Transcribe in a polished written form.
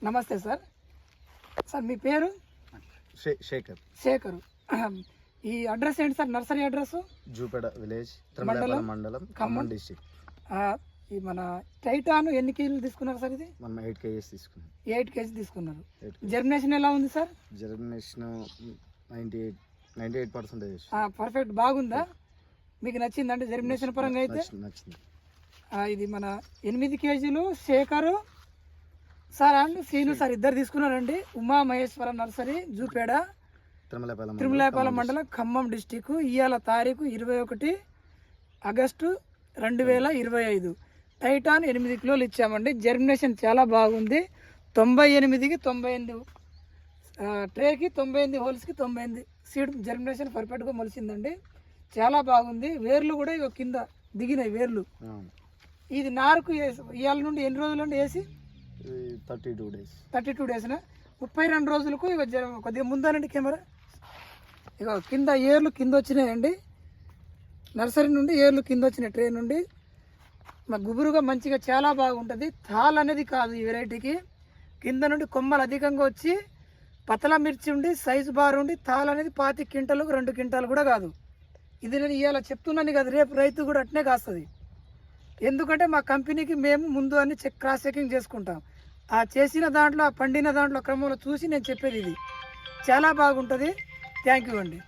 నమస్తే sir. Sir మీ పేరు? శేఖర్. ఈ అడ్రస్ ఏంటి సార్? నర్సరీ అడ్రస్ జూపేట విలేజ్, మండలం, ఖమ్మం డిస్ట్రిక్ట్. ఈ మన టైటాన్ ఎన్ని కేజీలు తీసుకున్నారు సార్? ఇది మనం 8 kgs తీసుకున్నాం. 8 kg తీసుకున్నారు. జర్మినేషన్ ఎలా ఉంది సార్? జర్మినేషన్ 98%. పర్ఫెక్ట్, బాగుందా? మీకు నచ్చిందంటే జర్మినేషన్ పరంగా అయితే? నచ్చింది. ఇది మన 8 kgలు Shekhar sir and Seenu sir ఇద్దరు తీసుకున్నారండి. ఉమా మహేశ్వర నర్సరీ, జూపేడ, తిరుమలాయపాలెం మండలం, ఖమ్మం డిస్టిక్. ఇవాళ తారీఖు 21 ఆగస్టు 2025. టైటాన్ 8 కిలోలు ఇచ్చామండి. జర్మినేషన్ చాలా బాగుంది. 98కి 98 ట్రేకి 98 హోల్స్కి 98 సీడ్ జర్మినేషన్ పర్ఫెక్ట్గా మొలిచిందండి. చాలా బాగుంది. వేర్లు కూడా ఇక కింద దిగినాయి వేర్లు. ఇది నారుకు ఇవాళ నుండి ఎన్ని రోజుల నుండి వేసి? 32 days. 32 daysనా? 32 రోజులకు ఇక కొద్దిగా ముందనండి కెమెరా. ఇక కింద ఏర్లు కింద వచ్చినాయండి. నర్సరీ నుండి ఏర్లు కింద వచ్చిన ట్రే నుండి మా గుబురుగా మంచిగా చాలా బాగుంటుంది. తాల్ అనేది కాదు ఈ వెరైటీకి. కింద నుండి కొమ్మలు అధికంగా వచ్చి పతల మిర్చి ఉండి సైజు బార్ ఉండి తాల్ అనేది 25 క్వింటాలు 2 క్వింటాలు కూడా కాదు. ఇది నేను ఇవాళ చెప్తున్నాను కదా, రేపు రైతు కూడా అట్నే కాస్తుంది. ఎందుకంటే మా కంపెనీకి మేము ముందు అన్ని క్రాస్ చెకింగ్ చేసుకుంటాం. ఆ చేసిన దాంట్లో, ఆ పండిన దాంట్లో క్రమంలో చూసి నేను చెప్పేది ఇది చాలా బాగుంటుంది. థ్యాంక్ యూ అండి.